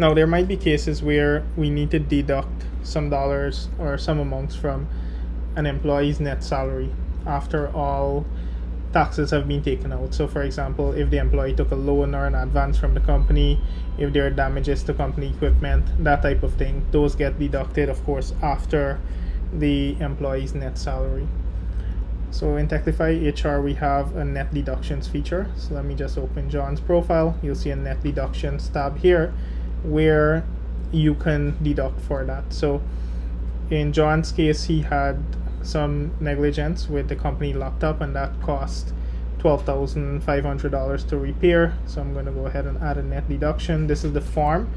Now, there might be cases where we need to deduct some dollars or some amounts from an employee's net salary after all taxes have been taken out. So, for example, if the employee took a loan or an advance from the company, if there are damages to company equipment, that type of thing, those get deducted, of course, after the employee's net salary. So in Techlify HR, we have a Net Deductions feature. So let me just open Jon's profile. You'll see a Net Deductions tab here where you can deduct for that. So in Jon's case, he had some negligence with the company laptop, and that cost $12,500 to repair. So I'm going to go ahead and add a net deduction. This is the form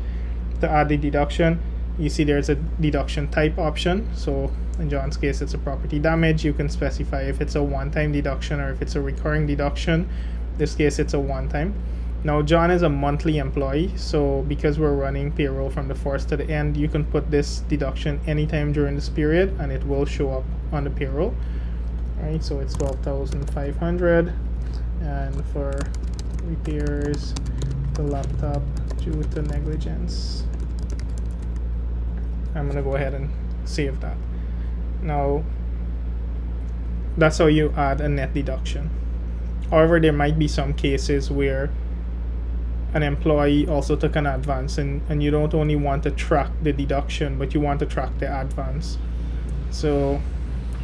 to add the deduction. You see there's a deduction type option. So in Jon's case, it's a property damage. You can specify if it's a one-time deduction or if it's a recurring deduction. In this case, it's a one-time. Now, Jon is a monthly employee, so because we're running payroll from the first to the end, you can put this deduction anytime during this period and it will show up on the payroll. All right, so it's $12,500, and for repairs the laptop due to negligence, I'm gonna go ahead and save that. Now, that's how you add a net deduction. However, there might be some cases where an employee also took an advance, and you don't only want to track the deduction, but you want to track the advance. So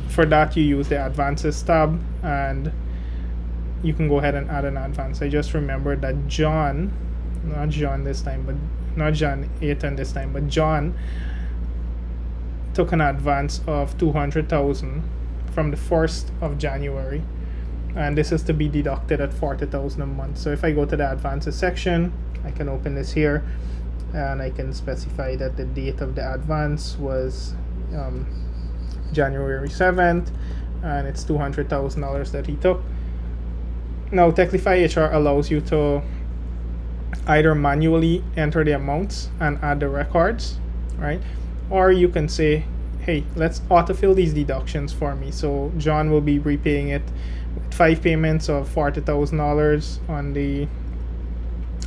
for that, you use the advances tab, and you can go ahead and add an advance. I just remembered that Jon Athan this time, but Jon took an advance of $200,000 from the 1st of January. And this is to be deducted at $40,000 a month. So if I go to the advances section, I can open this here, and I can specify that the date of the advance was January 7th, and it's $200,000 that he took. Now, Techlify HR allows you to either manually enter the amounts and add the records, right? Or you can say, hey, let's autofill these deductions for me. So Jon will be repaying it with 5 payments of $40,000 on the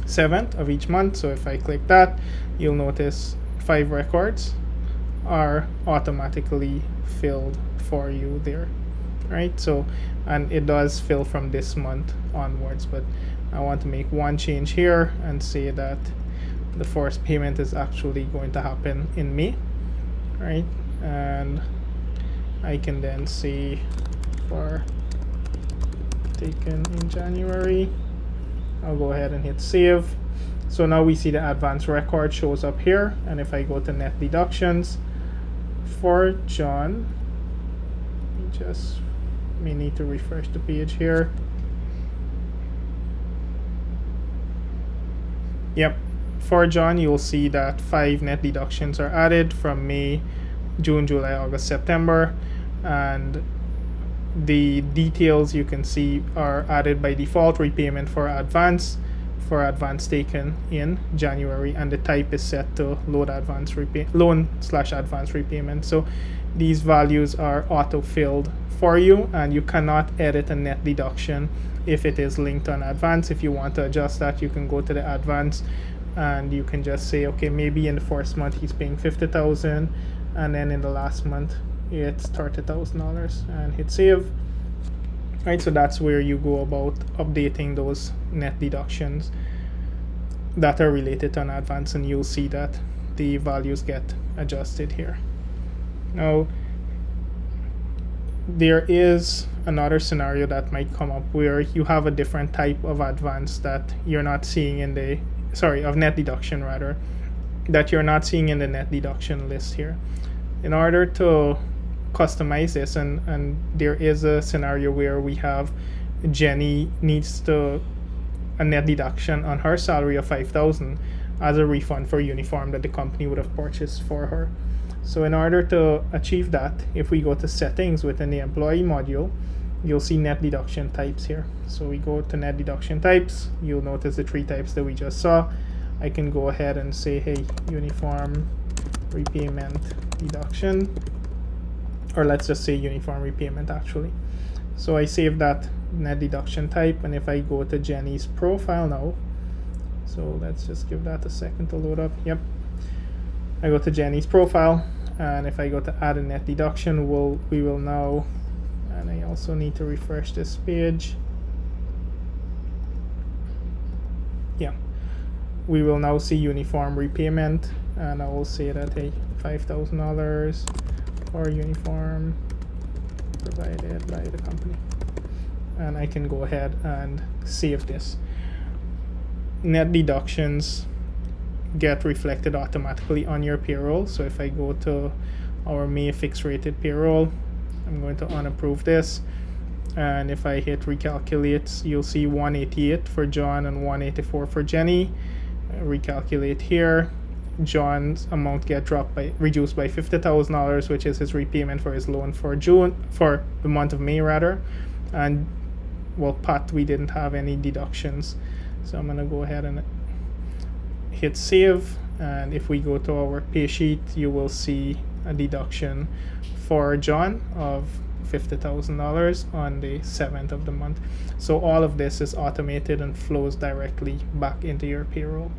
7th of each month. So if I click that, you'll notice 5 records are automatically filled for you there, right? So, and it does fill from this month onwards, but I want to make one change here and say that the first payment is actually going to happen in May, right? And I can then say for taken in January, I'll go ahead and hit save. So now we see the advance record shows up here, and if I go to net deductions for Jon, we just may need to refresh the page here. Yep, for Jon, you'll see that 5 net deductions are added from May, June, July, August, September, and the details you can see are added by default: repayment for advance taken in January, and the type is set to loan/advance repayment. So these values are auto-filled for you, and you cannot edit a net deduction if it is linked to an advance. If you want to adjust that, you can go to the advance and you can just say, okay, maybe in the first month he's paying $50,000, and then in the last month it's $30,000, and hit save. Right, so that's where you go about updating those net deductions that are related to an advance, and you'll see that the values get adjusted here. Now, there is another scenario that might come up where you have a different type of advance that you're not seeing in the of net deduction rather, that you're not seeing in the net deduction list here. In order to customize this, and there is a scenario where we have Jenny needs a net deduction on her salary of $5,000 as a refund for uniform that the company would have purchased for her. So in order to achieve that, if we go to settings within the employee module, you'll see net deduction types here. So we go to net deduction types, you'll notice the 3 types that we just saw. I can go ahead and say, hey, uniform repayment deduction, or let's just say uniform repayment actually. So I save that net deduction type, and if I go to Jenny's profile now, So let's just give that a second to load up. Yep. I go to Jenny's profile, and if I go to add a net deduction, we will now, and I also need to refresh this page. Yeah, we will now see uniform repayment, and I will say that, hey, $5,000 for uniform provided by the company, and I can go ahead and save this. Net deductions get reflected automatically on your payroll. So if I go to our May fixed rated payroll, I'm going to unapprove this, and if I hit recalculate, you'll see 188 for John and 184 for Jenny. Recalculate here, John's amount get reduced by $50,000, which is his repayment for his loan for the month of May rather, and well, Pat, we didn't have any deductions, so I'm gonna go ahead and hit save, and if we go to our pay sheet, you will see a deduction for John of $50,000 on the 7th of the month. So all of this is automated and flows directly back into your payroll.